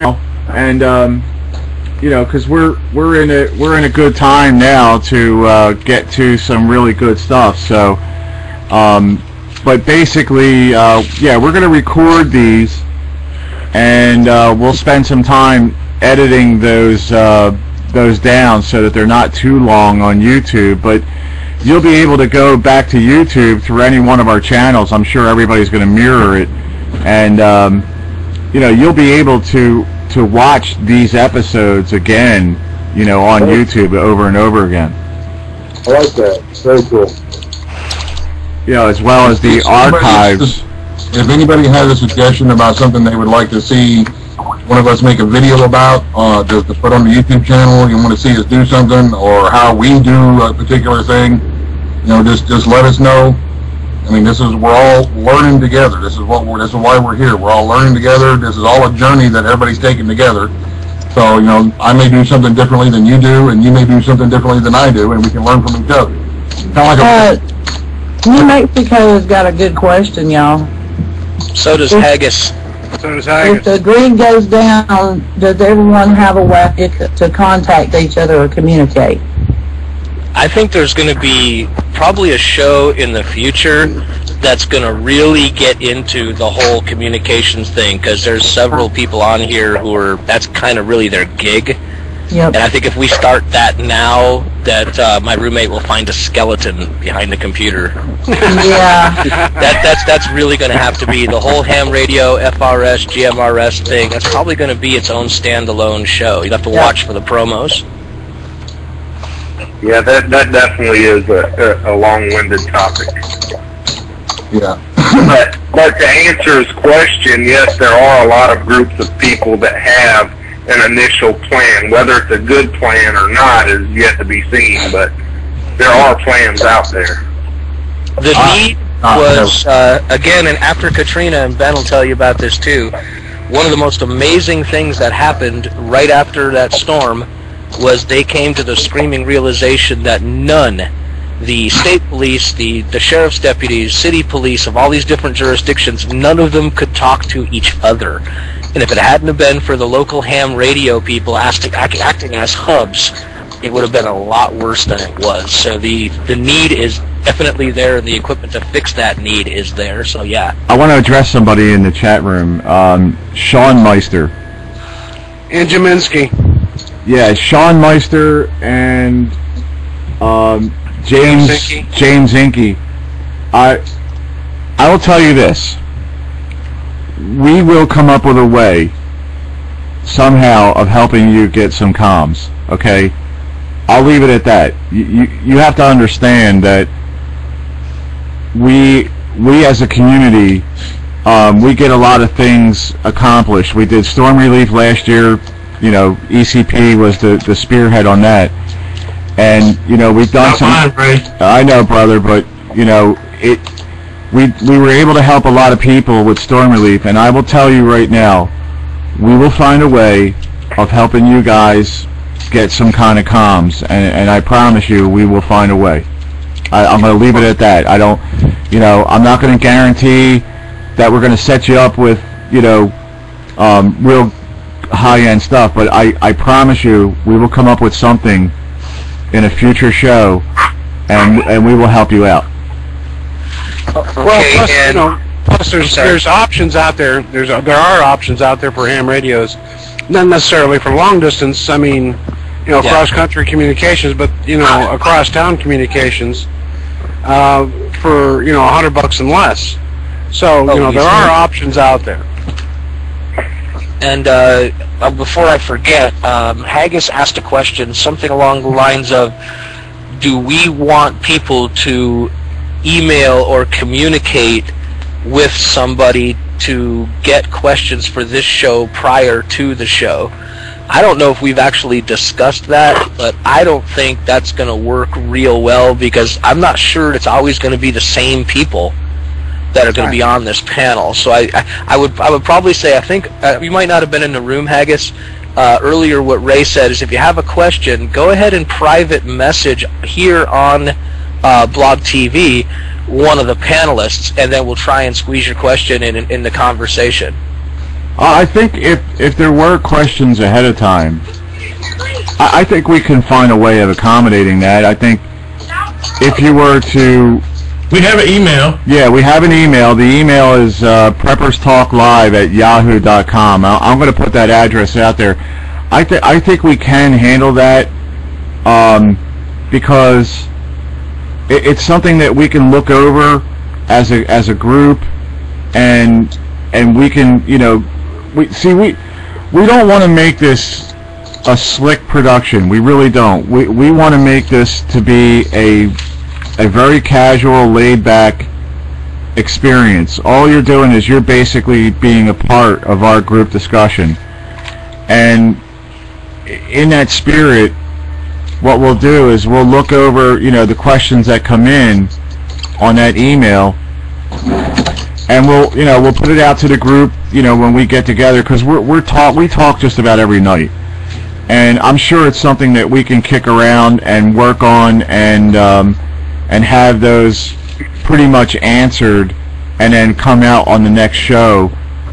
and you know, because we're in a good time now to get to some really good stuff. So, but basically, yeah, we're going to record these, and we'll spend some time editing those down so that they're not too long on YouTube. But you'll be able to go back to YouTube through any one of our channels. I'm sure everybody's going to mirror it, and you know, you'll be able to watch these episodes again, you know, on YouTube over and over again. I like that. Very cool. You know, as well as the archives. If anybody has a suggestion about something they would like to see one of us make a video about, just to put on the YouTube channel, you want to see us do something, or how we do a particular thing, you know, just let us know. I mean, we're all learning together. This is why we're here. We're all learning together. This is all a journey that everybody's taking together. So, you know, I may do something differently than you do, and you may do something differently than I do, and we can learn from each other. Kind of like New Mexico has got a good question, y'all. So does Haggis. If the grid goes down, does everyone have a way to contact each other or communicate? I think there's going to be probably a show in the future that's going to really get into the whole communications thing, because there's several people on here who that's kind of really their gig. Yep. And I think if we start that now, that my roommate will find a skeleton behind the computer. Yeah. That's really going to have to be the whole ham radio, FRS, GMRS thing. That's probably going to be its own standalone show. You'd have to watch for the promos. Yeah, that definitely is a long-winded topic. Yeah. but to answer his question, yes, there are a lot of groups of people that have an initial plan. Whether it's a good plan or not is yet to be seen, but there are plans out there. The need was, again, and after Katrina, and Ben will tell you about this too, one of the most amazing things that happened right after that storm was they came to the screaming realization that none, the state police, the sheriff's deputies, city police of all these different jurisdictions, none of them could talk to each other. And if it hadn't have been for the local ham radio people acting as hubs, it would have been a lot worse than it was. So the need is definitely there, and the equipment to fix that need is there. So yeah. I want to address somebody in the chat room, Sean Meister. And Jaminski. Yeah, Sean Meister and James Inky. I will tell you this. We will come up with a way somehow of helping you get some comms, okay? I'll leave it at that. You have to understand that we as a community, we get a lot of things accomplished. We did storm relief last year. You know, ECP was the spearhead on that, and you know, we've done some. I know, brother, but you know, we were able to help a lot of people with storm relief, and I will tell you right now, we will find a way of helping you guys get some kind of comms, and I promise you, we will find a way. I'm going to leave it at that. I don't, you know, I'm not going to guarantee that we're going to set you up with, you know, real high-end stuff, but I promise you we will come up with something in a future show, and we will help you out. Well, plus, you know, plus there's options out there. There are options out there for ham radios, not necessarily for long distance. I mean, you know, cross-country communications, but you know, across-town communications for, you know, $100 and less. So you know, there are options out there. And before I forget, Haggis asked a question, something along the lines of, do we want people to email or communicate with somebody to get questions for this show prior to the show? I don't know if we've actually discussed that, but I don't think that's going to work real well, because I'm not sure it's always going to be the same people that are going to be on this panel. So I would probably say, I think you might not have been in the room, Haggis. Earlier what Ray said is, if you have a question, go ahead and private message here on Blog TV one of the panelists, and then we'll try and squeeze your question in the conversation. I think if there were questions ahead of time, I think we can find a way of accommodating that. I think if you were to... We have an email. Yeah, we have an email. The email is prepperstalklive@yahoo.com. I'm going to put that address out there. I think we can handle that because it's something that we can look over as a group, and we can, you know, we don't want to make this a slick production. We really don't. We want to make this to be a very casual, laid-back experience. All you're doing is you're basically being a part of our group discussion. And in that spirit, what we'll do is we'll look over, you know, the questions that come in on that email, and we'll put it out to the group, you know, when we get together, because we talk just about every night. And I'm sure it's something that we can kick around and work on and have those pretty much answered, and then come out on the next show,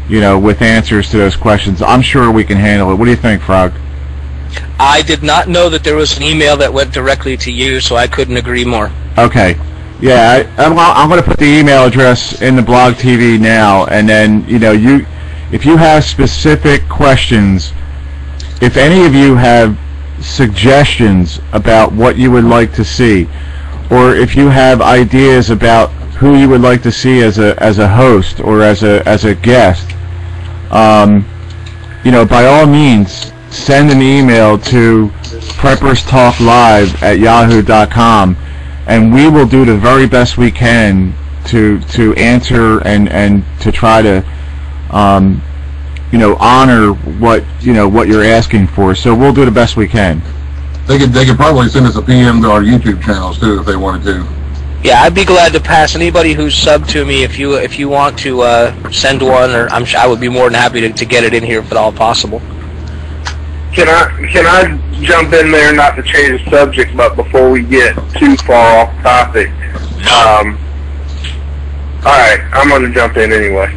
you know, with answers to those questions. I'm sure we can handle it. What do you think, Frog? I did not know that there was an email that went directly to you, so I couldn't agree more. Okay. Yeah, I'm going to put the email address in the blog TV now, and then, you know, if you have specific questions, if any of you have suggestions about what you would like to see, or if you have ideas about who you would like to see as a host or as a guest, you know, by all means, send an email to prepperstalklive@yahoo.com, and we will do the very best we can to answer and to try to you know, honor what you're asking for. So we'll do the best we can. They could probably send us a PM to our YouTube channels too if they wanted to. Yeah, I'd be glad to pass anybody who's subbed to me if you want to send one, or I would be more than happy to get it in here if at all possible. Can I jump in there, not to change the subject, but before we get too far off topic? All right, I'm going to jump in anyway.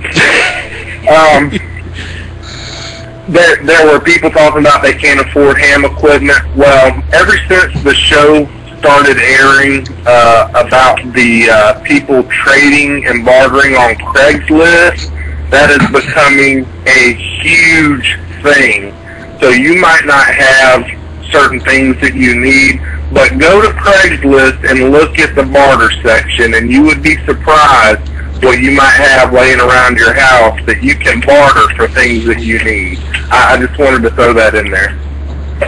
There were people talking about they can't afford ham equipment. Well, ever since the show started airing about the people trading and bartering on Craigslist, that is becoming a huge thing. So you might not have certain things that you need, but go to Craigslist and look at the barter section, and you would be surprised what you might have laying around your house that you can barter for things that you need. I just wanted to throw that in there.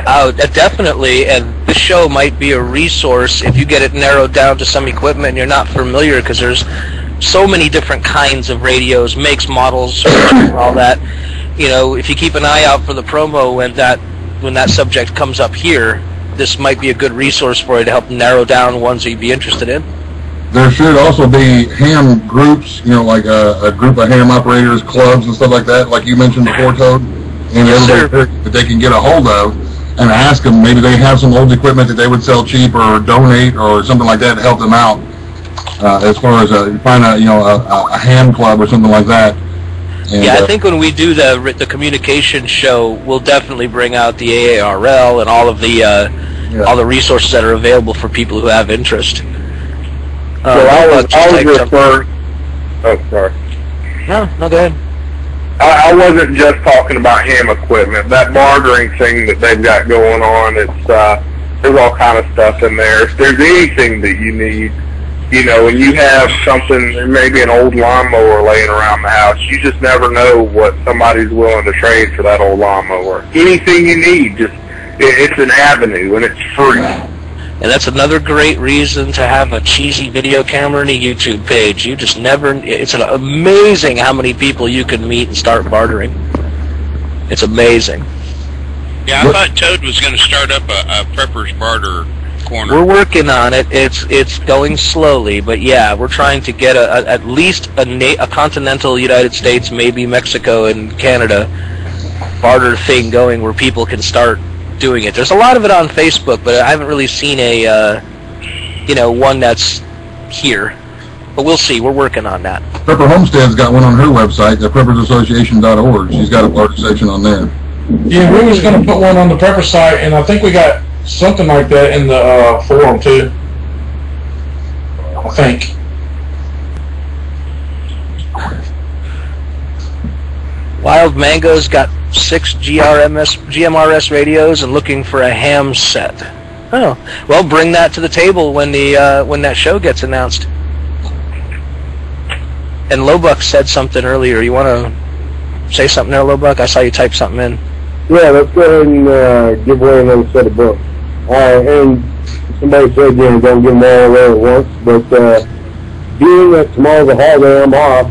Oh, definitely, and this show might be a resource if you get it narrowed down to some equipment and you're not familiar, because there's so many different kinds of radios, makes, models, all that. You know, if you keep an eye out for the promo when that subject comes up here, this might be a good resource for you to help narrow down ones that you'd be interested in. There should also be ham groups, you know, like a group of ham operators, clubs and stuff like that, like you mentioned before, Toad. And everybody that they can get a hold of and ask them, maybe they have some old equipment that they would sell cheap or donate or something like that to help them out. As far as find a ham club or something like that. And, yeah, I think when we do the communication show, we'll definitely bring out the AARL and all of the all the resources that are available for people who have interest. So I was referring. Oh, sorry. No, go ahead. I wasn't just talking about ham equipment. That bartering thing that they've got going on, there's all kind of stuff in there. If there's anything that you need, you know, and you have something, maybe an old lawnmower laying around the house, you just never know what somebody's willing to trade for that old lawnmower. Anything you need, it's an avenue, and it's free. And that's another great reason to have a cheesy video camera and a YouTube page. You just never, it's amazing how many people you can meet and start bartering. It's amazing. Yeah, I thought Toad was going to start up a Prepper's Barter corner. We're working on it. It's going slowly, but yeah, we're trying to get at least a continental United States, maybe Mexico and Canada barter thing going where people can start doing it. There's a lot of it on Facebook, but I haven't really seen a one that's here. But we'll see. We're working on that. Prepper Homestead's got one on her website, the preppersassociation.org. She's got a large section on there. Yeah, we was going to put one on the Prepper site, and I think we got something like that in the forum, too. I think. Wild Mango's got 6 GMRS radios and looking for a ham set. Oh, well, bring that to the table when that show gets announced. And Lobuck said something earlier. You want to say something there, Lobuck? I saw you type something in. Yeah, let's go ahead and give away another set of books. And somebody said, don't give them all away at once, but being that tomorrow's a holiday, I'm off.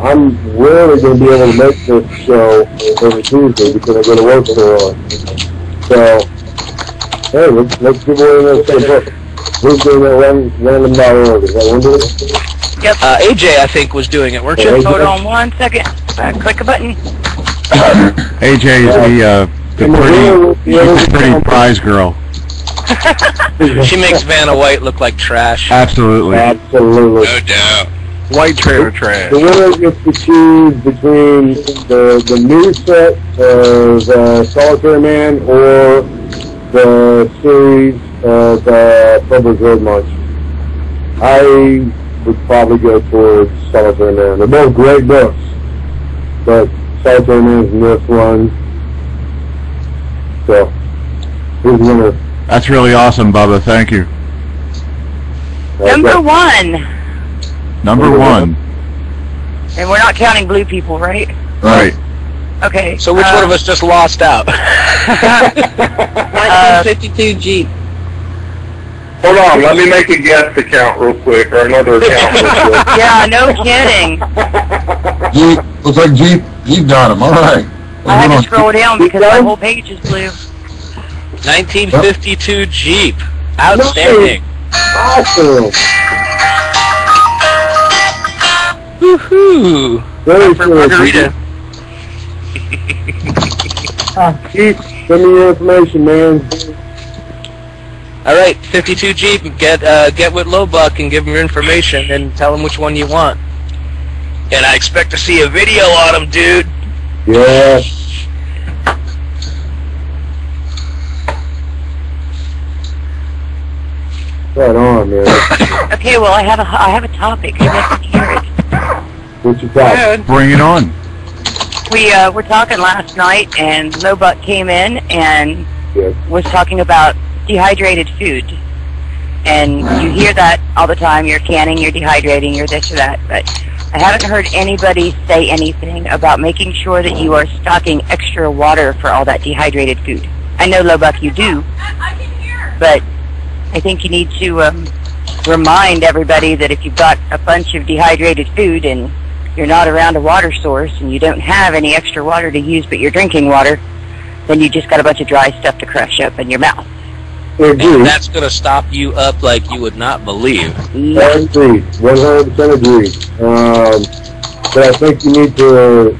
I'm rarely going to be able to make this show every Tuesday because I go to work so early. So, hey, let's give away another set of books. Who's doing that random.org? Is that one doing it? Yep. AJ, I think, was doing it, weren't you? Hold on 1 second. Click a button. AJ is the pretty prize girl. She makes Vanna White look like trash. Absolutely. Absolutely. No doubt. White trailer trash. The winner gets to choose between the new set of Solitary Man or the series of Prepper's Road March. I would probably go towards Solitary Man. They're both great books, but Solitary Man's in this one. So, who's the winner? That's really awesome, Bubba. Thank you. Number 1. Number 1. And we're not counting blue people, right? Right. Okay. So which one of us just lost out? 1952 Jeep. Hold on, let me make a guest account real quick, or another account real quick. Yeah, no kidding. Jeep, looks like Jeep got him. All right. I had to scroll down because my whole page is blue. 1952 Jeep. Outstanding. Awesome. Woohoo! Very For cool. Margarita. Keith, send me your information, man. All right, 52 Jeep. Get with Lobuck and give him your information and tell him which one you want. And I expect to see a video on him, dude. Yeah. Right on, man. Okay, well, I have a topic. Maybe I can hear it. What's your topic? Bring it on. We were talking last night, and Lobuck came in and Yes. was talking about dehydrated food. And you hear that all the time. You're canning, you're dehydrating, you're this or that. But I haven't heard anybody say anything about making sure that you are stocking extra water for all that dehydrated food. I know, Lobuck, you do. But I think you need to remind everybody that if you've got a bunch of dehydrated food and you're not around a water source and you don't have any extra water to use but you're drinking water, then you just got a bunch of dry stuff to crush up in your mouth. And that's going to stop you up like you would not believe. I agree. 100% agree. But I think you need to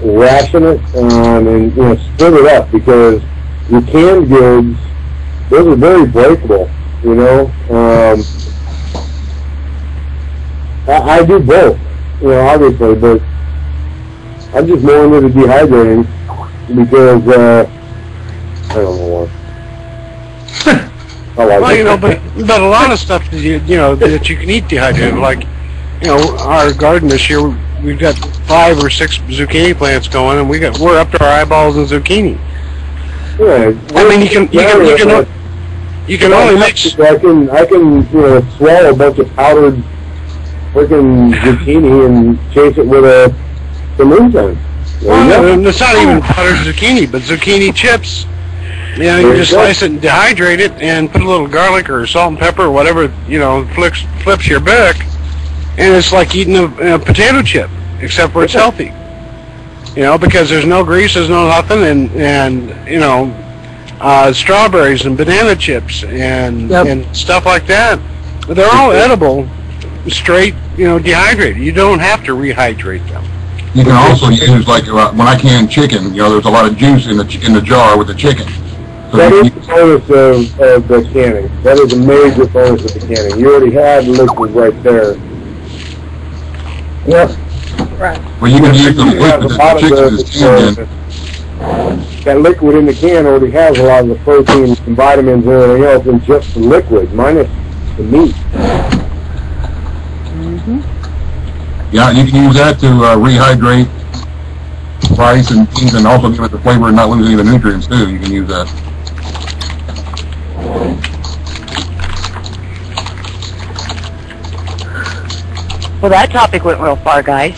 ration it and split it up because your canned goods, those are very breakable. I do both, obviously, but I'm just more into the dehydrating because I don't know why. Well, but a lot of stuff that that you can eat dehydrated, like our garden this year, we've got 5 or 6 zucchini plants going, and we're up to our eyeballs in zucchini. Yeah, I mean, you can only mix. I can swallow a bunch of powdered freaking zucchini and chase it with some enzyme. Well, it's not even powdered zucchini, but zucchini chips. You just slice it and dehydrate it and put a little garlic or salt and pepper or whatever, flips your back, and it's like eating a potato chip, except for it's healthy. Because there's no grease, there's no nothing, and strawberries and banana chips and stuff like that. They're all edible, straight, dehydrated. You don't have to rehydrate them. You can also use, like, when I can chicken, there's a lot of juice in the jar with the chicken. So that is the bonus of the canning. That is a major bonus of the canning. You already have liquid right there. Yep. Right. Well, you can use the liquid that the chicken is canned in. That liquid in the can already has a lot of the proteins and vitamins and everything else in just the liquid, minus the meat. Yeah, you can use that to rehydrate rice and beans and also give it the flavor and not lose any of the nutrients too. You can use that. Well, that topic went real far, guys.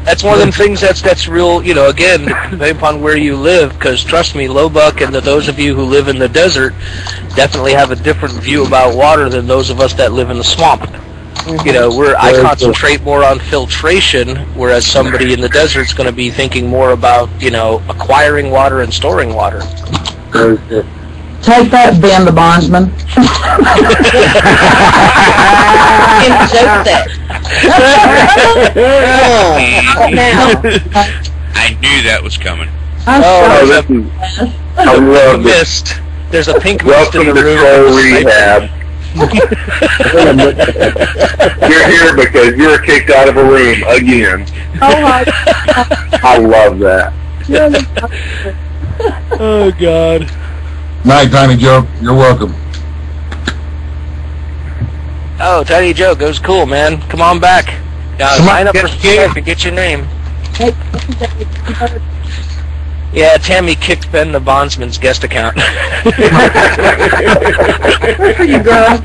That's one of them things that's real, you know, again, depending upon where you live, because trust me, Lowbuck and those of you who live in the desert definitely have a different view about water than those of us that live in the swamp. You know, I concentrate more on filtration, whereas somebody in the desert's going to be thinking more about, you know, acquiring water and storing water. Take that, Ben the bondsman. I knew that was coming. I love this. Mist. There's a pink mist in the room. Welcome to rehab. You're here because you're kicked out of a room again. Oh my I love that. Oh, God. Night, Tiny Joe. You're welcome. Oh, Tiny Joe goes cool, man. Come on back. Sign up for Skype and get your name. Yeah, Tammy kicked Ben the bondsman's guest account. Good for you, girl.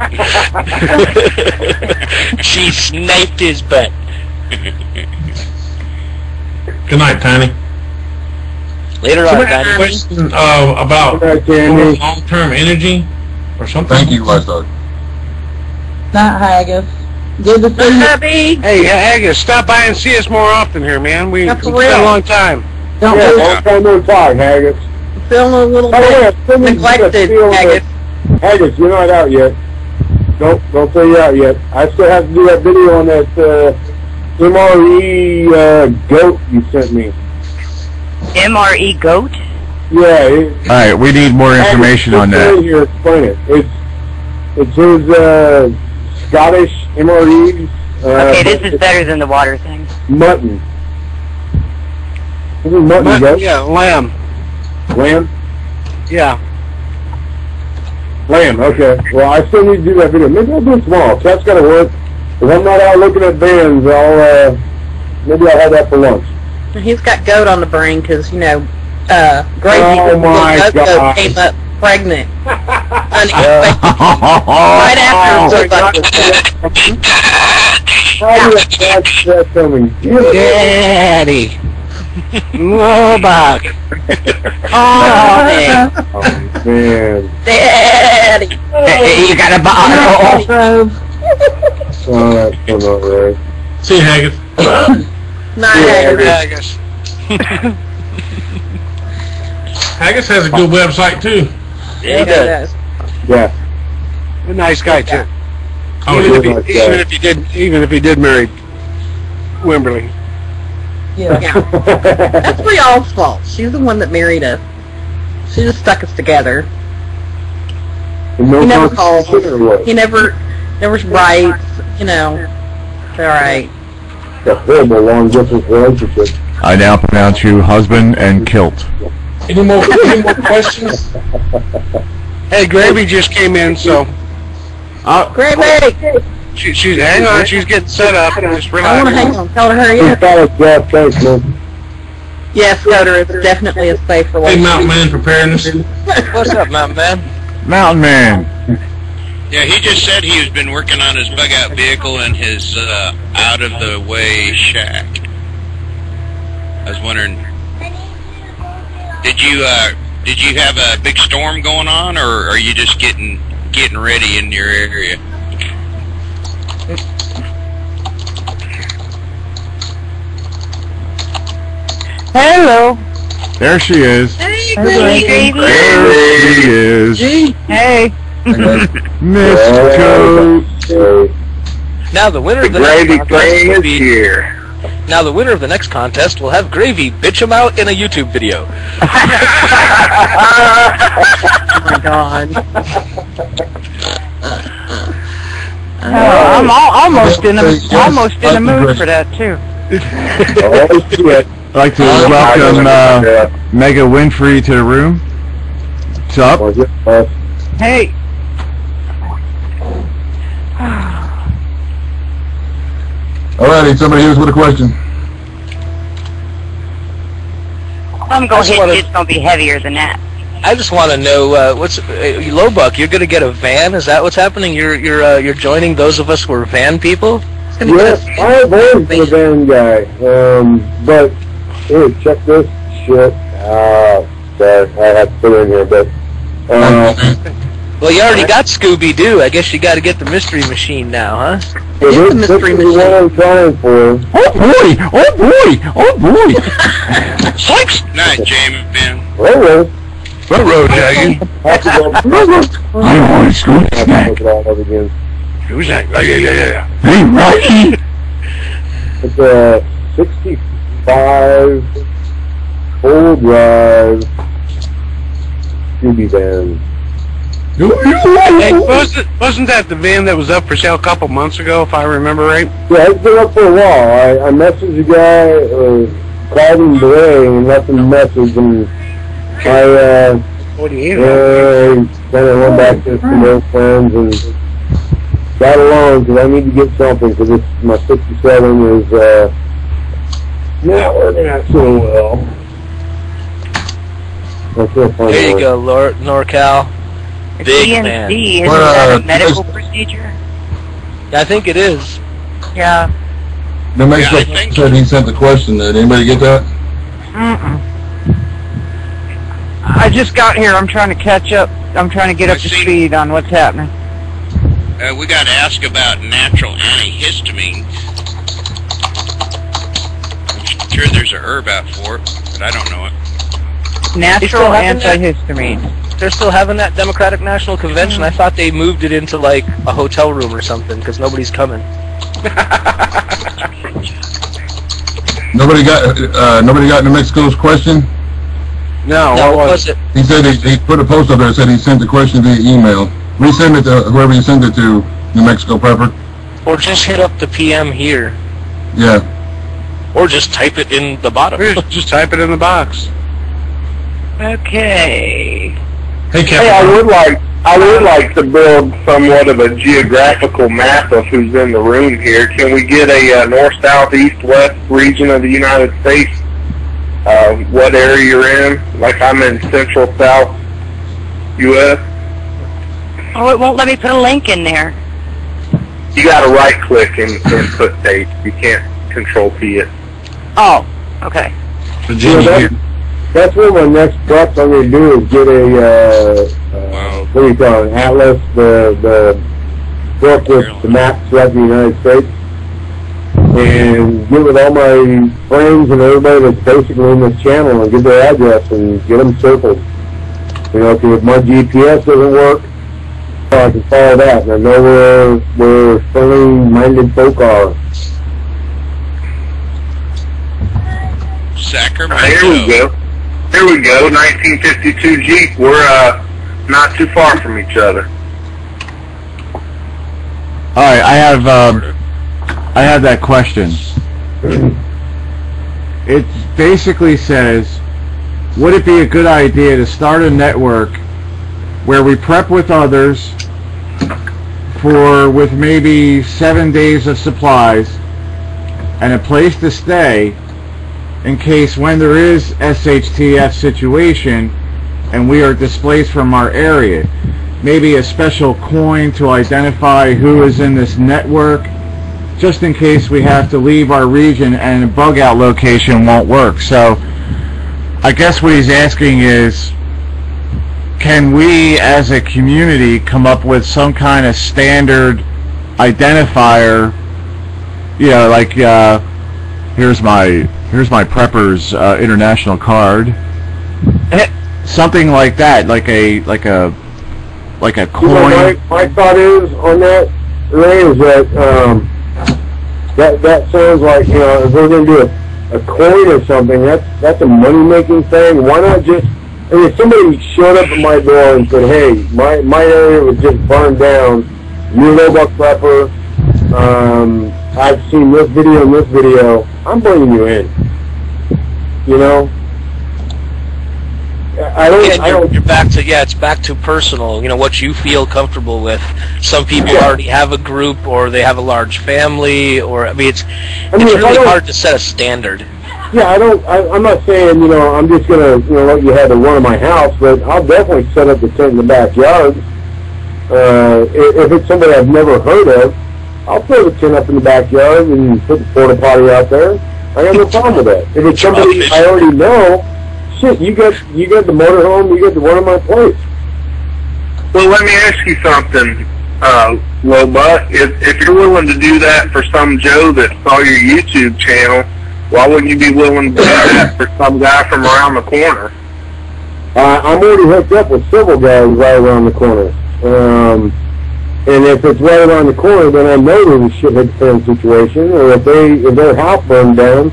She sniped his butt. Good night, Tiny. Later on, Tiny. Question about long-term energy or something. Thank you, Lester. Not Haggis. Good to see you. Hey, Haggis, stop by and see us more often here, man. We've That's been real. a long time. Don't Yeah, lose. long time no talk, Haggis. Feeling a little By the way, bit I still need to neglected, feel Haggis. Haggis, you're not out yet. Don't say you're out yet. I still have to do that video on that MRE goat you sent me. MRE goat? Yeah. All right, we need more information on that. Here, explain it. It's his Scottish MRE. Okay, this is better than the water thing. Mutton. This is mutton, goat? Yeah, lamb. Lamb? Yeah. Lamb, okay. Well, I still need to do that video. Maybe I'll do it tomorrow. So that's got to work. If I'm not out looking at bands, maybe I'll have that for lunch. He's got goat on the brain because, you know, Gracie, Oh, my goat God. came up pregnant. Unexpectedly. Right after How do you catch that coming? Daddy. Lowbuck. Oh, Man. Daddy. Hey, you got a bottle. Oh, that's so not right. See you, Haggis. Not Haggis. Haggis has a good website too. Yeah, he does. Yeah. A nice guy too. Oh, Even if he did marry Wimberly. Yeah. That's Rial's fault. She's the one that married us. She just stuck us together. No He never calls. competition or what? He never writes, you know. It's alright. It's a horrible long distance relationship. I now pronounce you husband and kilt. Any more questions? Hey, Gravy just came in, so Great mate! she's hang on. She's getting set up. Just I want to relax. hang on. Tell her hurry He's up. got a job, thanks, man. Yes, Scudder, it's definitely a safe Hey, relationship. Mountain Man Preparedness. What's up, Mountain Man? Mountain Man. Yeah, he just said he has been working on his bug-out vehicle and his out-of-the-way shack. I was wondering, did you have a big storm going on, or are you just getting ready in your area? Hello. There she is. Hey, Gravy. There she is. Hey. Miss Coat. Now the winner of the Gravy next contest train will is be. here. Now the winner of the next contest will have Gravy bitch him out in a YouTube video. Oh my god. I'm almost in the mood for that too. I'd like to welcome Mega Winfrey to the room. What's up? Hey. Alrighty, somebody here's with a question. I'm going to hit you. It's going to be heavier than that. I just want to know what's Lowbuck. You're going to get a van? Is that what's happening? You're joining those of us who are van people? Yes, I've always been a van guy. But here, check this shit. Sorry, I have to put it in here, but. Well, you already got Scooby-Doo. I guess you got to get the mystery machine now, huh? It's the mystery machine. What I'm trying for. Oh boy! Oh boy! Oh boy! Nice, Jamie, man. Hello. Hello, Jaggy. I want to scoop snack. Who's that? Yeah. Hey, Rocky! It's a 65 full drive Scooby van. Hey, wasn't that the van that was up for sale a couple months ago, if I remember right? Yeah, it's been up for a while. I messaged a guy, called him today and left him a message, and I kind of went back to some old friends and got along because I need to get something because my 67 is not working out so well. There you go, NorCal. Big man. Isn't that a medical procedure? I think it is. Yeah. The next person said he sent the question. Did anybody get that? I just got here. I'm trying to catch up. I'm trying to get up to speed on what's happening. We got to ask about natural antihistamine. I'm sure there's a herb out for it, but I don't know it. Natural antihistamine. They're still having that Democratic National Convention. I thought they moved it into like a hotel room or something because nobody's coming. Nobody got New Mexico's question? No, what was it? He said he put a post up there that said he sent the question via email. Resend it to whoever you send it to, New Mexico Prepper. Or just hit up the PM here. Yeah. Or just type it in the bottom. Just type it in the box. Okay. Hey, I would like to build somewhat of a geographical map of who's in the room here. Can we get a north, south, east, west region of the United States? What area you're in? Like I'm in central, south, U.S. Oh, it won't let me put a link in there. You got to right click and put tape. You can't control P it. Oh, okay. That's what my next steps I'm going to do is get a, what do you call it, atlas, the book with the maps throughout the United States, and get with all my friends and everybody that's basically in this channel and get their address and get them circled. You know, if my GPS doesn't work, I can follow that, and I know where friendly-minded folk are. Sacramento. Here we go, 1952 Jeep. We're not too far from each other. All right, I have that question. It basically says, would it be a good idea to start a network where we prep with others with maybe 7 days of supplies and a place to stay in case when there is SHTF situation and we are displaced from our area, maybe a special coin to identify who is in this network, just in case we have to leave our region and a bug out location won't work. So I guess what he's asking is, can we as a community come up with some kind of standard identifier, you know, like here's my Prepper's international card, something like that, like a coin. My thought is on that, Ray, is that sounds like, you know, if we're going to do a coin or something, that's a money-making thing. Why not just, if somebody showed up at my door and said, hey, my area was just burned down, you're a low-buck prepper, I've seen this video and this video, I'm bringing you in. You know? You're back to, it's back to personal, what you feel comfortable with. Some people already have a group, or they have a large family, or, it's really hard to set a standard. Yeah, I'm not saying, I'm just going to, let you have the one in my house, but I'll definitely set up the tent in the backyard. If it's somebody I've never heard of, I'll throw the tent up in the backyard and put the porta potty out there. I have no problem with that. If it's somebody I already know, shit, you got the motorhome, you got the one in my place. Well, let me ask you something, Loba. If you're willing to do that for some Joe that saw your YouTube channel, why wouldn't you be willing to do that for some guy from around the corner? I'm already hooked up with several guys right around the corner. And if it's right around the corner, then I know there's a shithead fan situation. Or if their house burned down,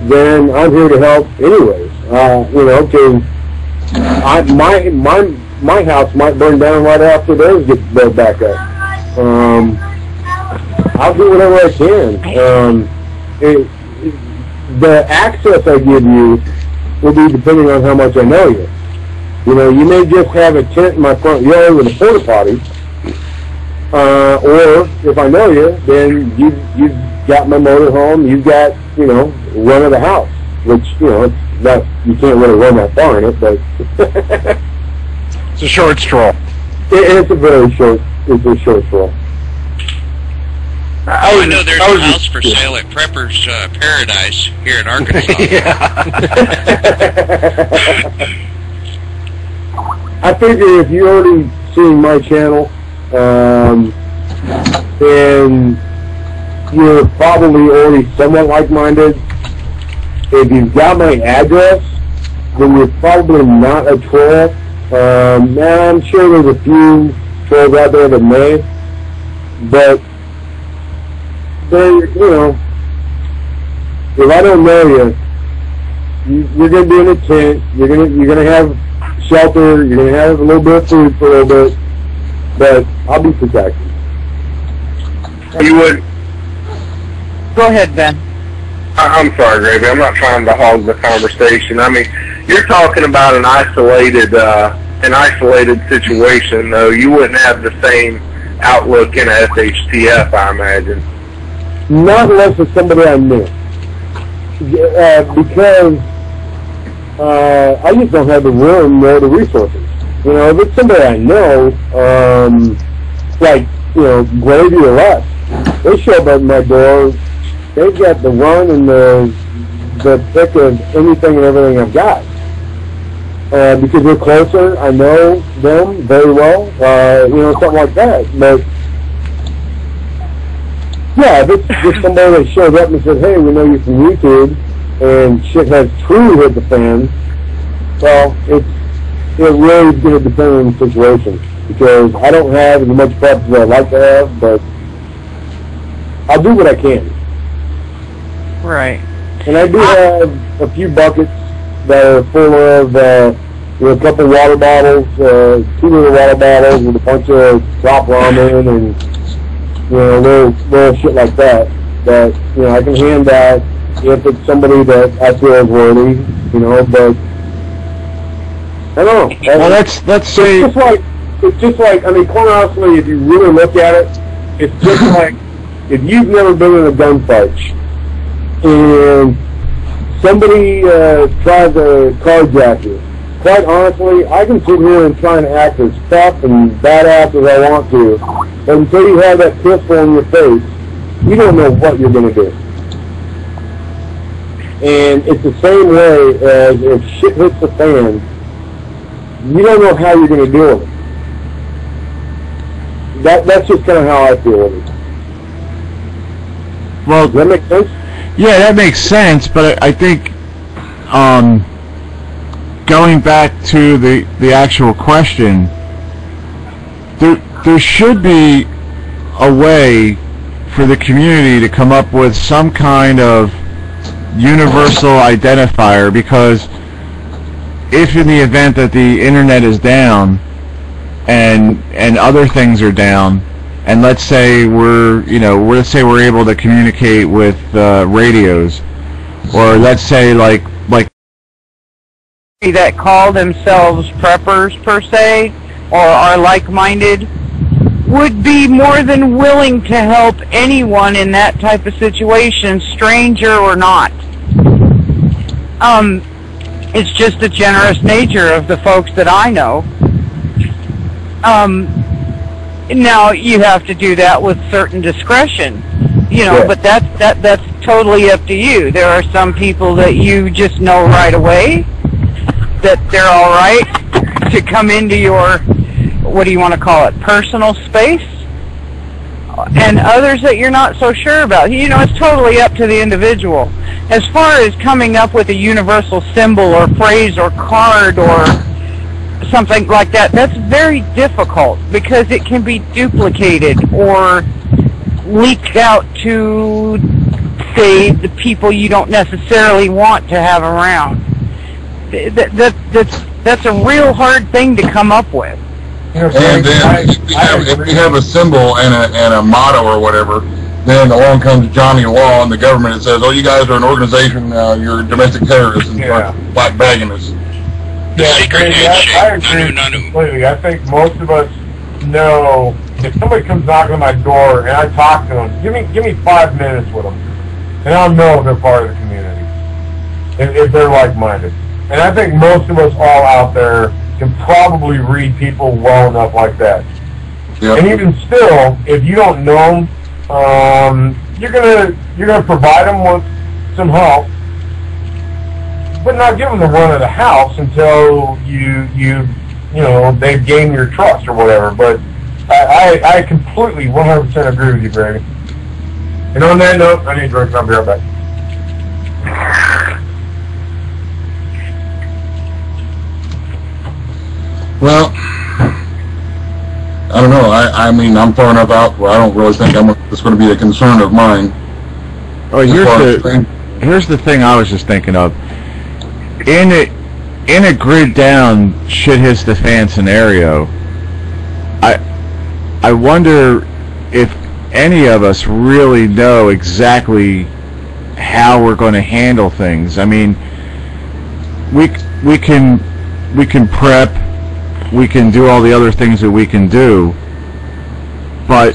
then I'm here to help anyways. Because my house might burn down right after theirs gets built back up. I'll do whatever I can. The access I give you will be depending on how much I know you. You may just have a tent in my front yard with a porta potty, or if I know you, then you've got my motorhome, you've got run of the house, which you can't really run that far in it, but it's a short straw. It's a very short. It's a short straw. I know there's a house for sale at Prepper's Paradise here in Arkansas. I figure if you're already seeing my channel, and you're probably already somewhat like-minded, if you've got my address, then you're probably not a troll. I'm sure there's a few trolls out there that may, but if I don't know you, you're going to be in a tent, you're going to have shelter, you're going to have a little bit of food for a little bit, but I'll be protected. You would... Go ahead, Ben. I'm sorry, Gravy. I'm not trying to hog the conversation. I mean, you're talking about an isolated situation, though. You wouldn't have the same outlook in a SHTF, I imagine. Not unless it's somebody I knew. Because I just don't have the room nor the resources. If it's somebody I know, Gravy or Les, they show up at my door, they've got the run and the pick of anything and everything I've got. Because we're closer, I know them very well, something like that. But, yeah, if it's just somebody that shows up and says, hey, we know you from YouTube, and shit has truly hit the fan, well, it really is going to depend on the situation. Because I don't have as much prep as I'd like to have, but I'll do what I can. Right. And I do have a few buckets that are full of, a couple water bottles, 2-liter water bottles with a bunch of top ramen and, little shit like that. That, I can hand out if it's somebody that I feel is worthy, but I don't know. Well, let's say... It's just like, I mean, quite honestly, if you really look at it, it's just like if you've never been in a gunfight and somebody tries to carjack you, quite honestly, I can sit here and try and act as tough and badass as I want to, but until you have that pistol in your face, you don't know what you're going to do. And it's the same way as if shit hits the fan, you don't know how you're going to deal with it. That's just kind of how I feel with it. Well, does that make sense? Yeah, that makes sense, but I think going back to the actual question, there should be a way for the community to come up with some kind of universal identifier, because if in the event that the internet is down and other things are down and let's say let's say we're able to communicate with radios, or let's say like that call themselves preppers per se, or are like-minded, would be more than willing to help anyone in that type of situation, stranger or not. It's just the generous nature of the folks that I know. Now you have to do that with certain discretion, but that's totally up to you. There are some people that you just know right away that they're all right to come into your, what do you want to call it, personal space, and others that you're not so sure about. It's totally up to the individual. As far as coming up with a universal symbol or phrase or card or something like that, that's very difficult because it can be duplicated or leaked out to, say, the people you don't necessarily want to have around. That's a real hard thing to come up with. And then if we have a symbol and a motto or whatever, then along comes Johnny Law and the government and says, "Oh, you guys are an organization. You're domestic terrorists and black bagging us." I agree completely. I think most of us know if somebody comes knocking on my door and I talk to them, give me 5 minutes with them, and I'll know if they're part of the community, if they're like-minded. And I think most of us all out there can probably read people well enough like that. Yep. And even still, if you don't know them, you're gonna provide them with some help, but not give them the run of the house until they've gained your trust or whatever. But I completely 100% agree with you, Brady. And on that note, I need a drink. I'll be right back. Well, I don't know. I mean, I'm far enough out where I don't really think it's going to be a concern of mine. Oh, here's the thing I was just thinking of. In a grid down shit hits the fan scenario, I wonder if any of us really know exactly how we're going to handle things. I mean, we can prep. We can do all the other things that we can do, but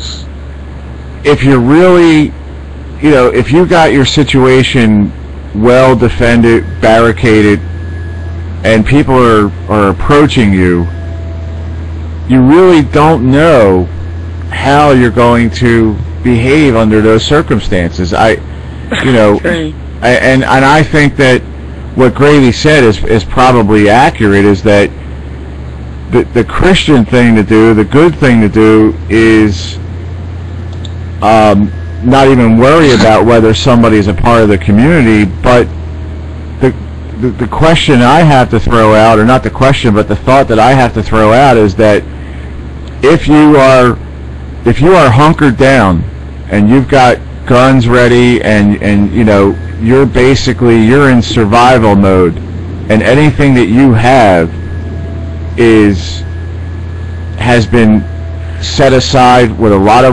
if you're really, if you got your situation well defended, barricaded, and people are approaching you, you really don't know how you're going to behave under those circumstances. And I think that what Grady said is probably accurate, is that the Christian thing to do, the good thing to do, is not even worry about whether somebody is a part of the community, but the question I have to throw out, or not the question, but the thought that I have to throw out, is that if you are hunkered down and you've got guns ready and you're in survival mode, and anything that you have has been set aside with a lot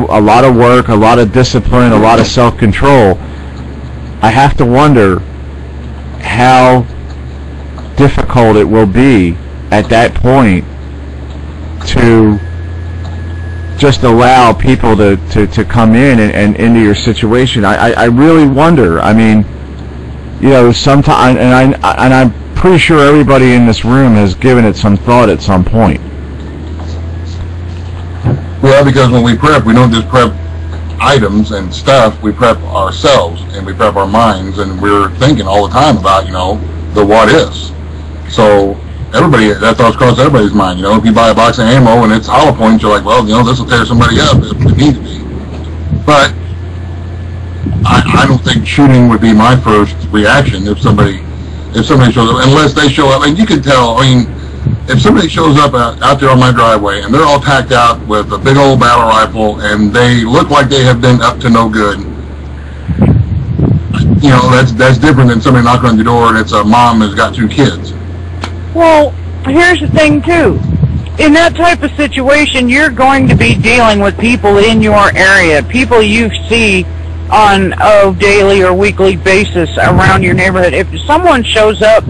of work, a lot of discipline, a lot of self-control, I have to wonder how difficult it will be at that point to just allow people to come in and into your situation. I really wonder. I mean, sometimes, and I'm pretty sure everybody in this room has given it some thought at some point. Well, because when we prep, we don't just prep items and stuff, we prep ourselves, and we prep our minds, and we're thinking all the time about, the what ifs. So that thoughts cross everybody's mind. If you buy a box of ammo and it's hollow points, you're like, well, this will tear somebody up if it needs to be. But I don't think shooting would be my first reaction if somebody shows up, unless they show up. And you can tell, if somebody shows up out there on my driveway and they're all tacked out with a big old battle rifle and they look like they have been up to no good, that's different than somebody knocking on your door and it's a mom who's got 2 kids. Well, here's the thing too. in that type of situation, you're going to be dealing with people in your area, people you see on a daily or weekly basis around your neighborhood. If someone shows up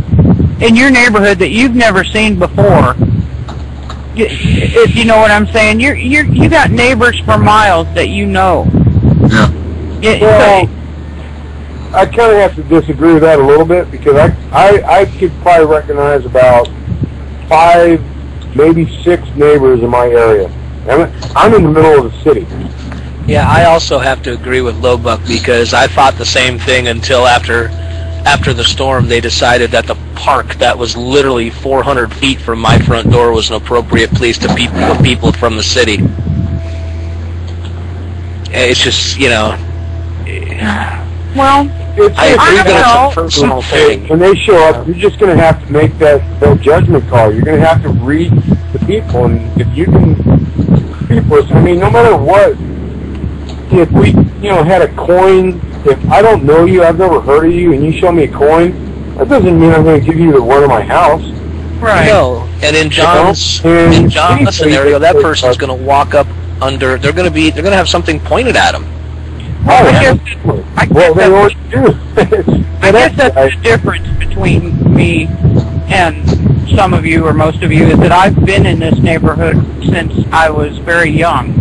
in your neighborhood that you've never seen before, if you know what I'm saying, you got neighbors for miles that you know. Yeah. Well, I kind of have to disagree with that a little bit, because I could probably recognize about 5, maybe 6 neighbors in my area. I'm in the middle of the city. Yeah, I also have to agree with Lowbuck, because I thought the same thing until after the storm they decided that the park that was literally 400 feet from my front door was an appropriate place to put people from the city. It's just, you know... Well, I agree that it's a personal thing. When they show up, you're just going to have to make that judgment call. You're going to have to read the people, and if you can, people. I mean, no matter what, if we, had a coin. If I don't know you, I've never heard of you, and you show me a coin, that doesn't mean I'm going to give you the word of my house. Right. No, and in John's scenario, that person's going to walk up under. They're going to have something pointed at them. I guess that's the difference between me and some of you, or most of you, is that I've been in this neighborhood since I was very young.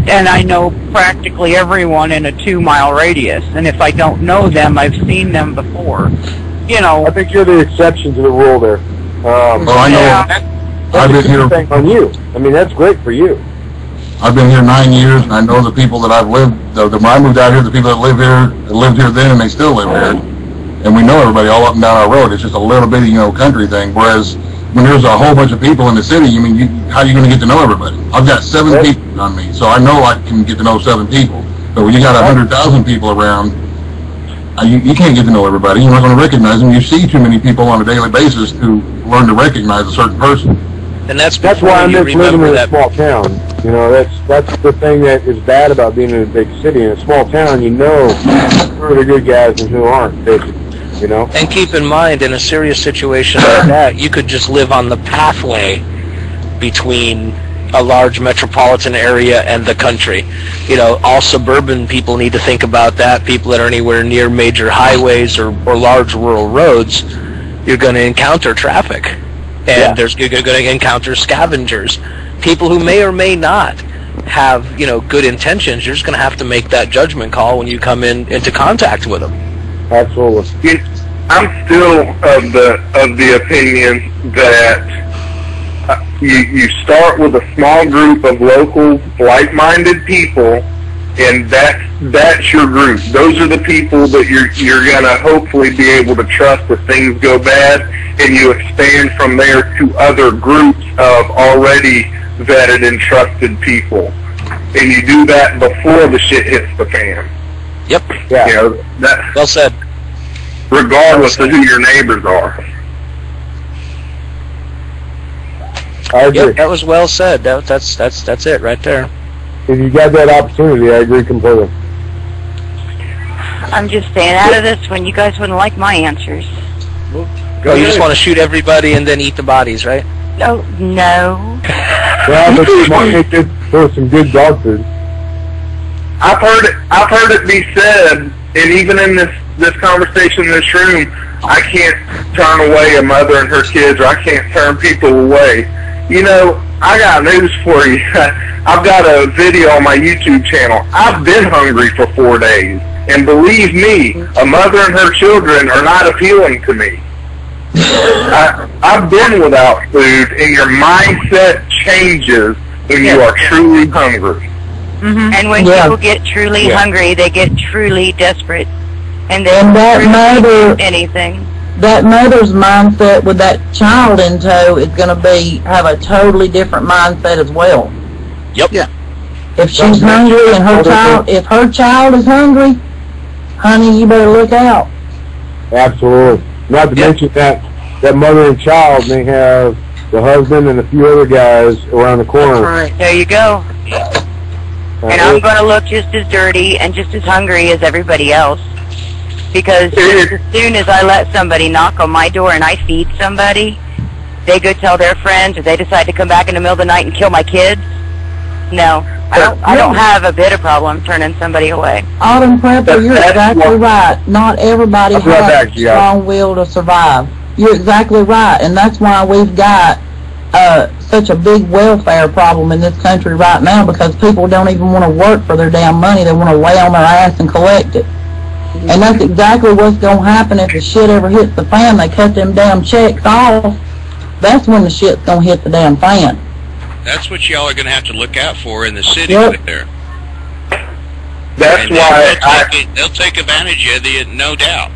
And I know practically everyone in a 2-mile radius. And if I don't know them, I've seen them before. I think you're the exception to the rule there. I know. I've been here on you. I mean, that's great for you. I've been here 9 years, and I know the people that I've lived. When I moved out here, the people that lived here then, and they still live here. And we know everybody all up and down our road. It's just a little bitty, country thing. Whereas when there's a whole bunch of people in the city, how are you going to get to know everybody? I've got 7 people on me, so I know I can get to know 7 people. But when you got 100,000 people around, you can't get to know everybody. You're not going to recognize them. You see too many people on a daily basis to learn to recognize a certain person. And that's why I miss living in a small town. That's the thing that is bad about being in a big city. In a small town, who are the good guys and who aren't, basically. And keep in mind, in a serious situation like that, you could just live on the pathway between a large metropolitan area and the country. All suburban people need to think about that. People that are anywhere near major highways or large rural roads, you're going to encounter traffic. And you're going to encounter scavengers. People who may or may not have, good intentions. You're just going to have to make that judgment call when you come into contact with them. Absolutely. I'm still of the opinion that you start with a small group of local, like-minded people, and that's your group. Those are the people that you're going to hopefully be able to trust if things go bad, and you expand from there to other groups of already vetted and trusted people. And you do that before the shit hits the fan. Yep. Yeah. Well said. Regardless of who your neighbors are. I agree. Yep, that was well said. That's it right there. If you got that opportunity, I agree completely. I'm just staying out of this when you guys wouldn't like my answers. You just want to shoot everybody and then eat the bodies, right? Oh, no. Well, but you might make it for some good dog food. I've heard it be said, and even in this conversation in this room, I can't turn away a mother and her kids, or I can't turn people away. I got news for you. I've got a video on my YouTube channel. I've been hungry for 4 days, and believe me, a mother and her children are not appealing to me. I've been without food, and your mindset changes when you are truly hungry. Mm-hmm. And when people get truly hungry, they get truly desperate, and they that anything. That mother's mindset with that child in tow is going to have a totally different mindset as well. Yep. Yeah. If she's hungry and if her child is hungry, honey, you better look out. Absolutely. Not to mention that mother and child may have the husband and a few other guys around the corner. That's right. There you go. And I'm going to look just as dirty and just as hungry as everybody else. Because just as soon as I let somebody knock on my door and I feed somebody, they go tell their friends, or they decide to come back in the middle of the night and kill my kids, no. I don't have a bit of problem turning somebody away. Autumn Prepper, you're exactly right. Not everybody has a strong will to survive. You're exactly right, and that's why we've got such a big welfare problem in this country right now, because people don't even want to work for their damn money. They want to lay on their ass and collect it. And that's exactly what's going to happen if the shit ever hits the fan. They cut them damn checks off. That's when the shit's going to hit the damn fan. That's what y'all are going to have to look out for in the city there. That's why they'll take advantage of you, no doubt.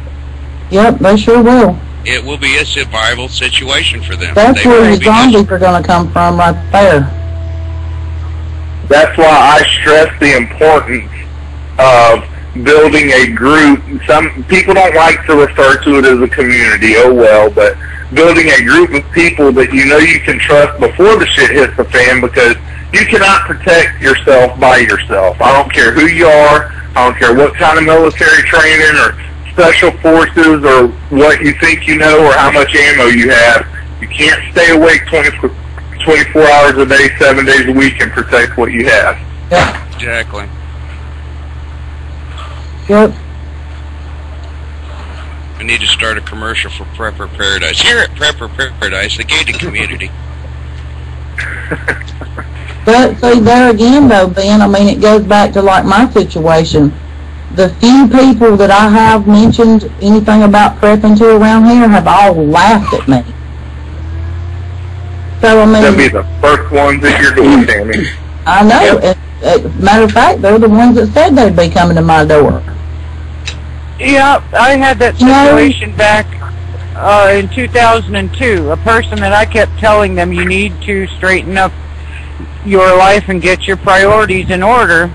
Yep, they sure will. It will be a survival situation for them. That's where the zombies are going to come from, right there. That's why I stress the importance of building a group. Some people don't like to refer to it as a community, oh well, but building a group of people that you know you can trust before the shit hits the fan, because you cannot protect yourself by yourself. I don't care who you are. I don't care what kind of military training or special forces or what you think you know or how much ammo you have. You can't stay awake 24 hours a day, 7 days a week and protect what you have. Yeah. Exactly. Yep. I need to start a commercial for Prepper Paradise. Here at Prepper Paradise, the gated community. But see, there again, though, Ben, I mean, it goes back to, like, my situation. The few people that I have mentioned anything about prepping to around here have all laughed at me. So, I mean... They'll be the first ones at your door, Tammy. I know. Yep. Matter of fact, they're the ones that said they'd be coming to my door. Yeah, I had that situation back in 2002. A person that I kept telling them, you need to straighten up your life and get your priorities in order,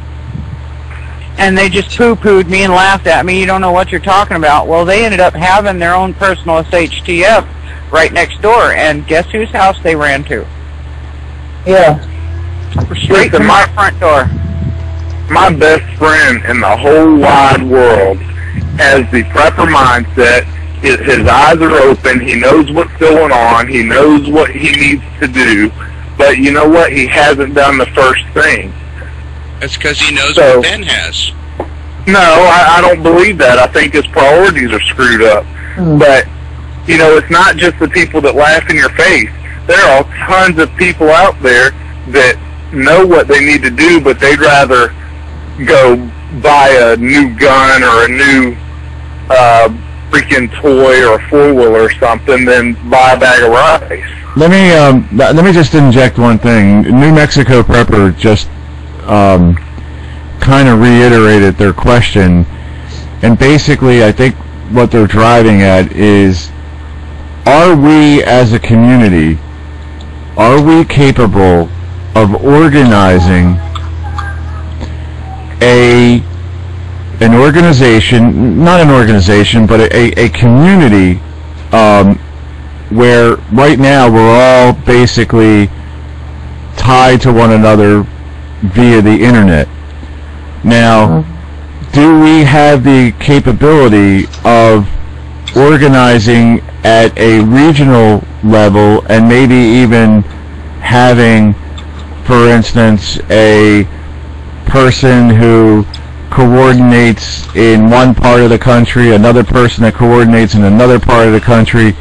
and they just poo-pooed me and laughed at me. You don't know what you're talking about. Well, they ended up having their own personal SHTF right next door, and guess whose house they ran to? Yeah. Straight to my front door. My best friend in the whole wide world has the prepper mindset. His eyes are open. He knows what's going on. He knows what he needs to do. But you know what? He hasn't done the first thing. That's because he knows what Ben has. No, I don't believe that. I think his priorities are screwed up. But, you know, it's not just the people that laugh in your face. There are tons of people out there that know what they need to do, but they'd rather go buy a new gun or a new freaking toy or a four-wheeler or something than buy a bag of rice. Let me just inject one thing. New Mexico Prepper just kind of reiterated their question, and basically I think what they're driving at is, are we as a community, are we capable of organizing an organization, not an organization, but a community where right now we're all basically tied to one another via the internet. Now, do we have the capability of organizing at a regional level and maybe even having, for instance, a person who coordinates in one part of the country, another person that coordinates in another part of the country?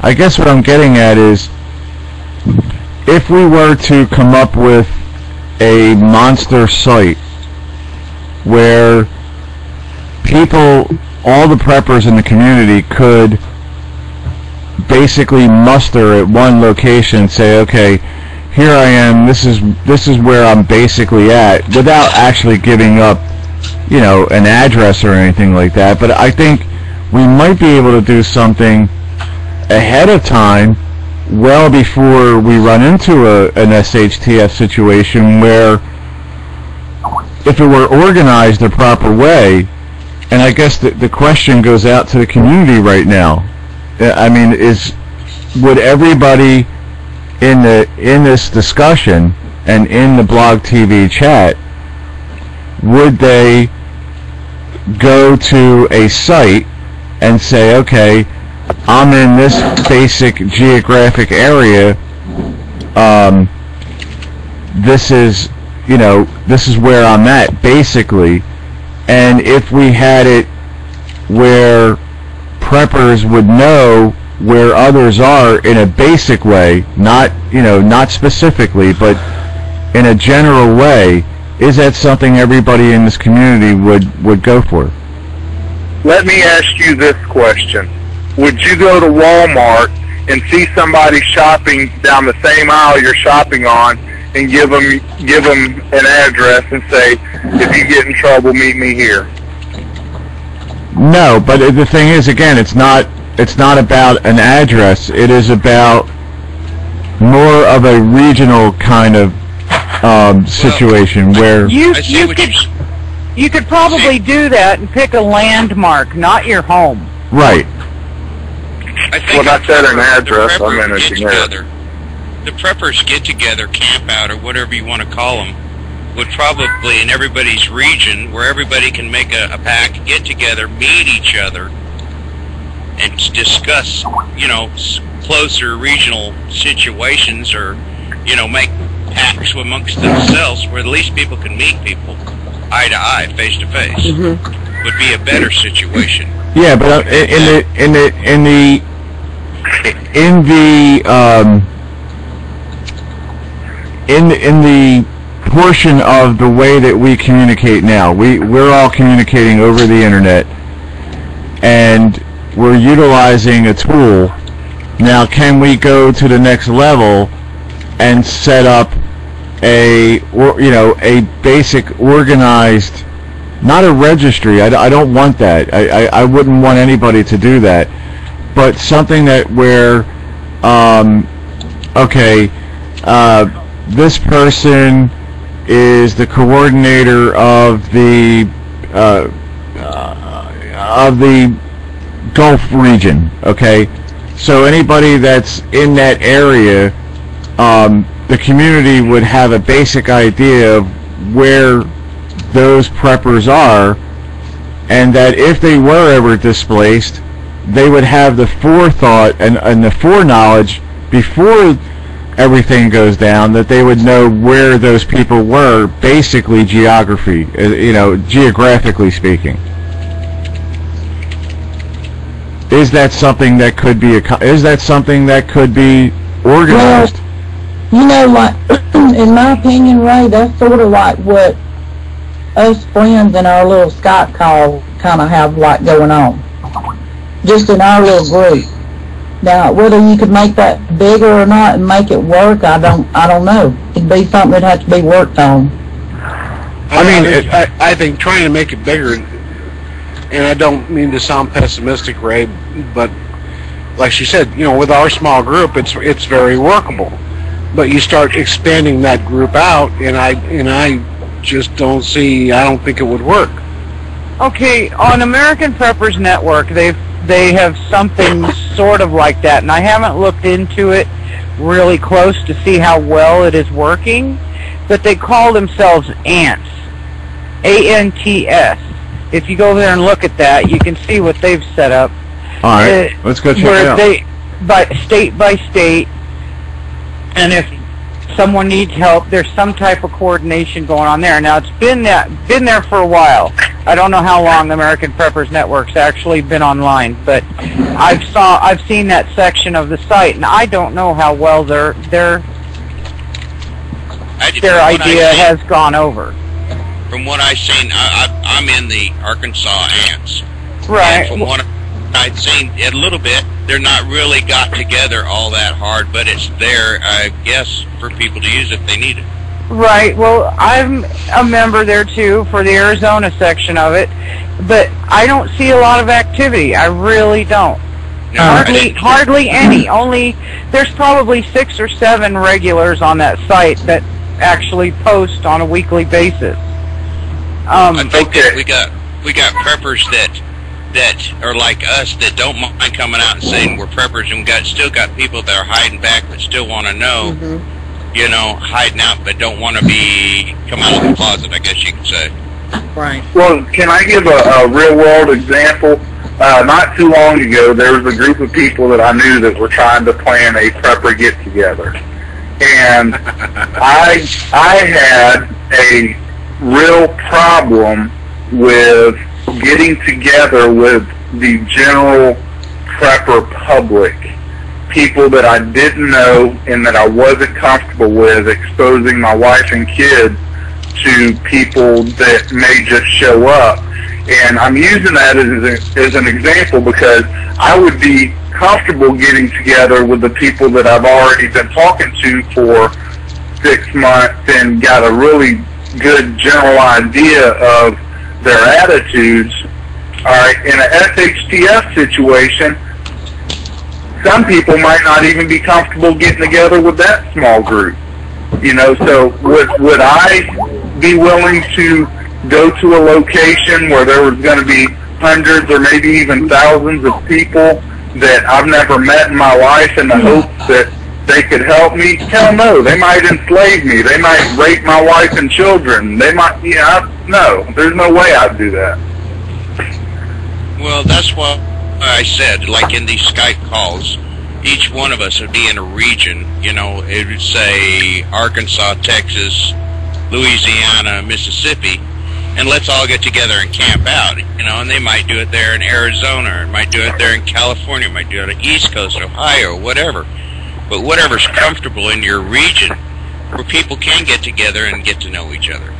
I guess what I'm getting at is, if we were to come up with a monster site where people, all the preppers in the community, could basically muster at one location and say, okay, here I am, this is where I'm basically at, without actually giving up, you know, an address or anything like that. But I think we might be able to do something ahead of time, well before we run into an SHTF situation, where if it were organized the proper way, and I guess the question goes out to the community right now. I mean, would everybody in this discussion and in the blog TV chat, would they go to a site and say, okay, I'm in this basic geographic area. This is, this is where I'm at, basically. And if we had it where preppers would know where others are in a basic way, not specifically, but in a general way, is that something everybody in this community would go for? Let me ask you this question. Would you go to Walmart and see somebody shopping down the same aisle you're shopping on and give them an address and say, if you get in trouble, meet me here? No, but the thing is, again, it's not about an address. It is about more of a regional kind of situation where you could probably do that and pick a landmark, not your home. Right. Well, I said an address. I meant a generic. The preppers get together, camp out, or whatever you want to call them, would probably, in everybody's region, where everybody can make a pack, get together, meet each other, and discuss, closer regional situations, or, make packs amongst themselves where at least people can meet people eye to eye, face to face. Would be a better situation. Yeah, but in the portion of the way that we communicate now, we're all communicating over the internet, and we're utilizing a tool. Now, can we go to the next level and set up a basic organized, not a registry? I don't want that. I wouldn't want anybody to do that, but something that where this person is the coordinator of the Gulf region. Okay, so anybody that's in that area, the community would have a basic idea of where those preppers are, and that if they were ever displaced, they would have the forethought and the foreknowledge before everything goes down, that they would know where those people were, basically geographically speaking. Is that something that could be organized? Well, in my opinion, Ray, that's sort of like what us friends in our little Skype call kind of have going on, just in our little group. Now, whether you could make that bigger or not and make it work, I don't know. It'd be something that'd have to be worked on. I think trying to make it bigger, and I don't mean to sound pessimistic, Ray, but like she said, with our small group, it's very workable. But you start expanding that group out, and I just don't think it would work. Okay, on American Preppers Network, they have something sort of like that, and I haven't looked into it really close to see how well it is working, but they call themselves ANTS, A-N-T-S. If you go there and look at that, you can see what they've set up. All right, let's go check it out. State by state, and if someone needs help, there's some type of coordination going on there. Now, it's been there for a while. I don't know how long the American Preppers Network's actually been online, but I've seen that section of the site, and I don't know how well their idea has gone over. From what I've seen, I'm in the Arkansas Ants. Right. And from what I've seen a little bit, they're not really got together all that hard, but it's there, I guess, for people to use if they need it. Right. Well, I'm a member there too for the Arizona section of it, but I don't see a lot of activity. I really don't. No, hardly any. Only there's probably 6 or 7 regulars on that site that actually post on a weekly basis. I think that we got preppers that are like us, that don't mind coming out and saying we're preppers, and still got people that are hiding back but still want to know, hiding out but don't want to come out of the closet, I guess you could say. Right. Well, can I give a real world example? not too long ago, there was a group of people that I knew that were trying to plan a prepper get-together. And I had a real problem with getting together with the general prepper public, people that I didn't know and that I wasn't comfortable with exposing my wife and kids to people that may just show up. And I'm using that as an example because I would be comfortable getting together with the people that I've already been talking to for 6 months and got a really good general idea of their attitudes. All right, in an SHTF situation, some people might not even be comfortable getting together with that small group. You know, so would I be willing to go to a location where there was going to be hundreds or maybe even thousands of people that I've never met in my life in the hope that they could help me? Hell no. They might enslave me. They might rape my wife and children. They might, no, there's no way I'd do that. Well, that's what I said, like in these Skype calls, each one of us would be in a region, you know, it would say Arkansas, Texas, Louisiana, Mississippi, and let's all get together and camp out, you know, and they might do it there in Arizona, or might do it there in California, might do it on the East Coast, Ohio, whatever. But whatever's comfortable in your region where people can get together and get to know each other.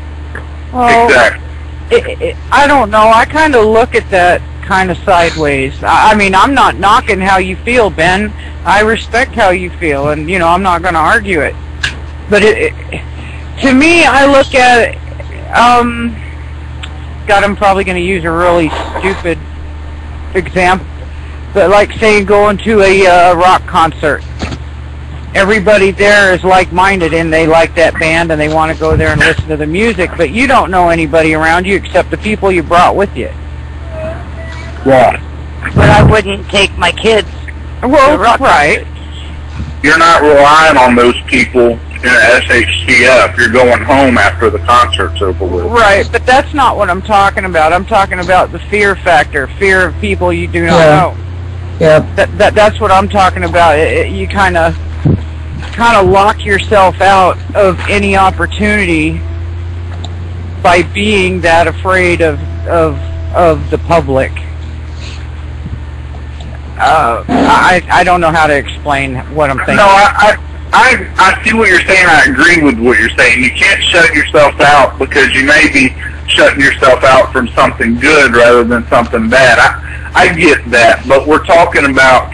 Well, Exactly. I don't know. I kind of look at that kind of sideways. I mean, I'm not knocking how you feel, Ben. I respect how you feel, and, you know, I'm not going to argue it. But to me, I look at it, God, I'm probably going to use a really stupid example, but like saying going to a rock concert. Everybody there is like-minded and they like that band and they want to go there and listen to the music, but you don't know anybody around you except the people you brought with you. Yeah. But I wouldn't take my kids. Well, right. You're not relying on those people in a SHTF. You're going home after the concert's over with. Right, but that's not what I'm talking about. I'm talking about the fear factor, fear of people you do not know. Yeah. That's what I'm talking about. You kind of lock yourself out of any opportunity by being that afraid of the public. I don't know how to explain what I'm thinking. No, I see what you're saying. I agree with what you're saying. You can't shut yourself out because you may be shutting yourself out from something good rather than something bad. I get that, but we're talking about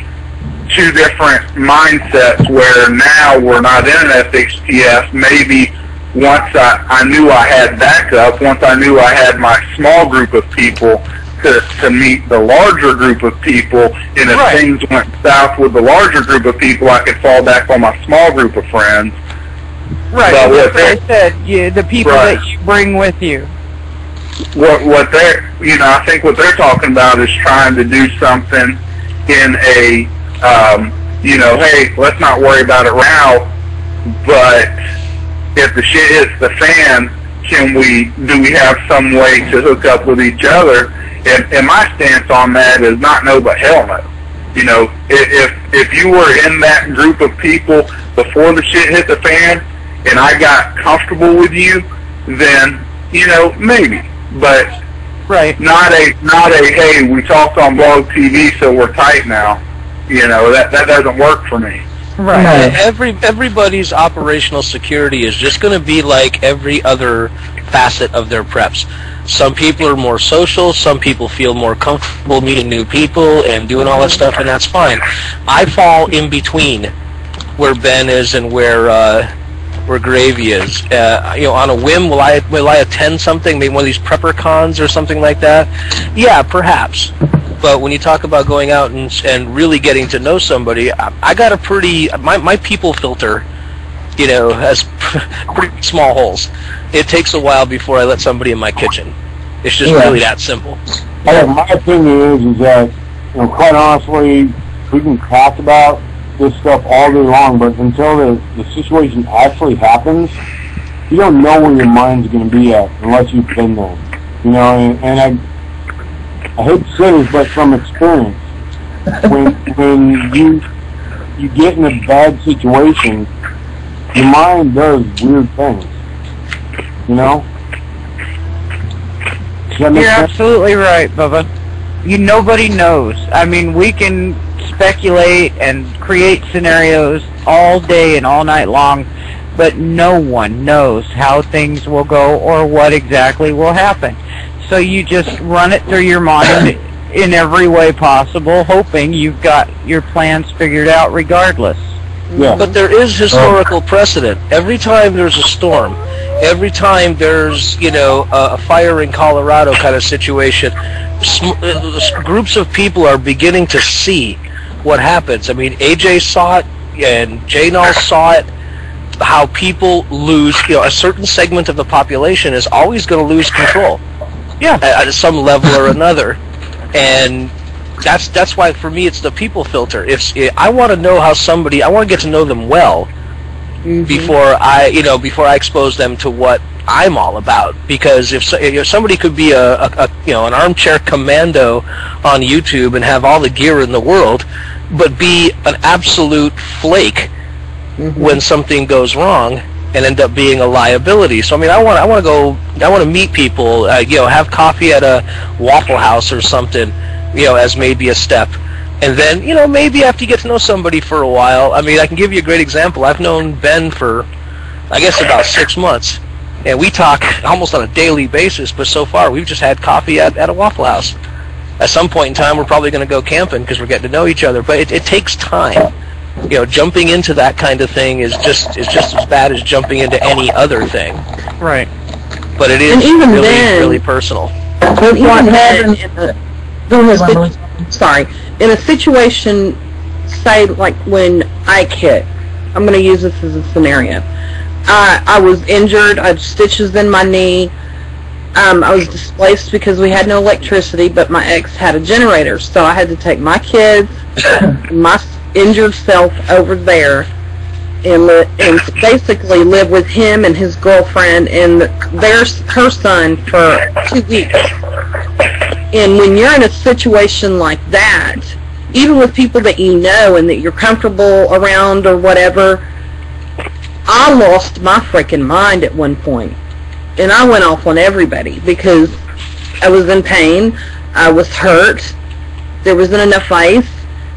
two different mindsets where now we're not in an FHTF. Maybe once I knew I had backup, once I knew I had my small group of people to meet the larger group of people, and if things went south with the larger group of people, I could fall back on my small group of friends. Right, that's what I said, the people that you bring with you. What they're, I think what they're talking about is trying to do something in a, hey, let's not worry about it now, but if the shit hits the fan, do we have some way to hook up with each other? And my stance on that is not no, but hell no. If you were in that group of people before the shit hit the fan, and I got comfortable with you, then, maybe. But not a hey, we talked on Blog TV, so we're tight now. That doesn't work for me. Right. Everybody's operational security is just going to be like every other facet of their preps. Some people are more social, some people feel more comfortable meeting new people and doing all that stuff, and that's fine. I fall in between where Ben is and where Gravy is. On a whim, will I attend something, maybe one of these prepper cons or something like that? Yeah, perhaps. But when you talk about going out and really getting to know somebody, I got a pretty, my people filter, has pretty small holes. It takes a while before I let somebody in my kitchen. It's just really that simple. My opinion is that, quite honestly, we can talk about this stuff all day long, but until the situation actually happens, you don't know where your mind's going to be at unless you've been there. And I hate to say this, but from experience, when you get in a bad situation, your mind does weird things. You know? You're absolutely right, Bubba. Nobody knows. I mean, we can speculate and create scenarios all day and all night long, but no one knows how things will go or what exactly will happen. So you just run it through your mind in every way possible, hoping you've got your plans figured out regardless. Yeah. But there is historical precedent. Every time there's a storm, every time there's, a fire in Colorado kind of situation, groups of people are beginning to see what happens. I mean, AJ saw it, and Janal saw it, how people lose, a certain segment of the population is always going to lose control. Yeah. At some level or another. And that's why, for me, it's the people filter. I want to know how somebody, I want to get to know them well before I expose them to what I'm all about. Because if somebody could be an armchair commando on YouTube and have all the gear in the world, but be an absolute flake when something goes wrong and end up being a liability. So I mean, I want to meet people, have coffee at a Waffle House or something, as maybe a step. And then, maybe after you get to know somebody for a while, I mean, I can give you a great example. I've known Ben for, I guess, about 6 months. And we talk almost on a daily basis, but so far we've just had coffee at a Waffle House. At some point in time, we're probably going to go camping because we're getting to know each other. But it takes time. Jumping into that kind of thing is just as bad as jumping into any other thing. Right. But it is really personal. But even then, sorry. In a situation, say like when I quit, I'm going to use this as a scenario. I was injured. I had stitches in my knee. I was displaced because we had no electricity, but my ex had a generator. So I had to take my kids, my injured self over there, and basically live with him and his girlfriend and her son for 2 weeks. And when you're in a situation like that, even with people that you know and that you're comfortable around or whatever, I lost my freaking mind at one point. And I went off on everybody because I was in pain, I was hurt, there wasn't enough ice,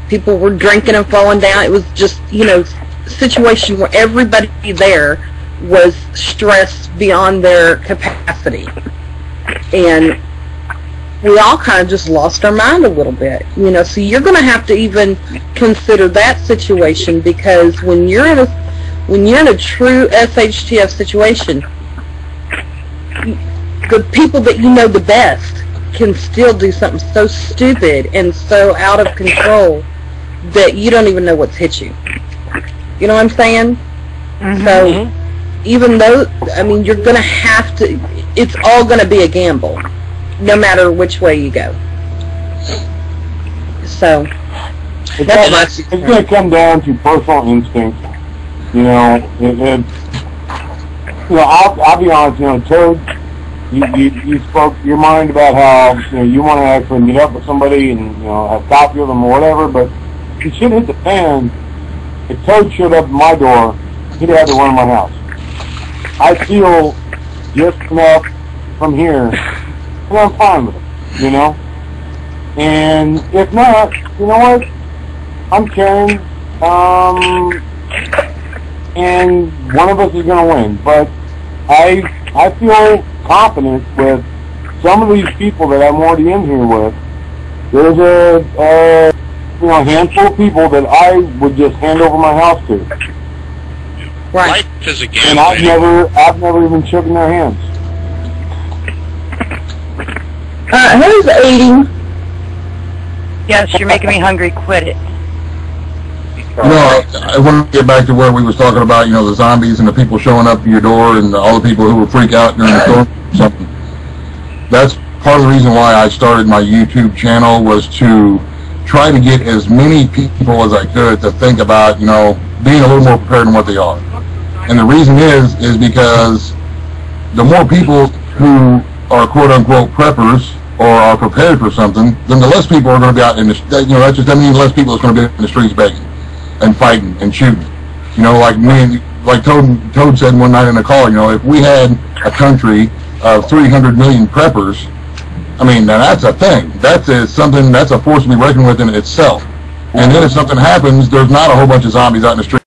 people were drinking and falling down. It was just, a situation where everybody there was stressed beyond their capacity. And we all kind of just lost our mind a little bit, so you're going to have to even consider that situation, because when you're in a true SHTF situation, the people that you know the best can still do something so stupid and so out of control that you don't even know what's hit you. You know what I'm saying? So even though, I mean, you're going to have to, it's all going to be a gamble, no matter which way you go. So it's going to come down to personal instinct. I'll be honest. Toad, you spoke your mind about how you want to actually meet up with somebody and have coffee with them or whatever, but you should hit the fan. If Toad showed up at my door, he'd have to run my house. I feel just enough from here, and I'm fine with it, And if not, you know what? I'm caring, and one of us is going to win. But I feel confident with some of these people that I'm already in here with. There's a handful of people that I would just hand over my house to. Right. Life is a gamble. And I've never even shaken their hands. Who's eating? Yes, you're making me hungry. Quit it. I want to get back to where we was talking about, the zombies and the people showing up at your door and all the people who would freak out during the storm or something. That's part of the reason why I started my YouTube channel, was to try to get as many people as I could to think about, being a little more prepared than what they are. And the reason is because the more people who are quote-unquote preppers or are prepared for something, then the less people are going to be out in the, that means less people are going to be in the streets begging and fighting and shooting. Like Toad said one night in the call, if we had a country of 300 million preppers, I mean, now that's a thing. That's a force to be reckoned with in itself. And then if something happens, there's not a whole bunch of zombies out in the street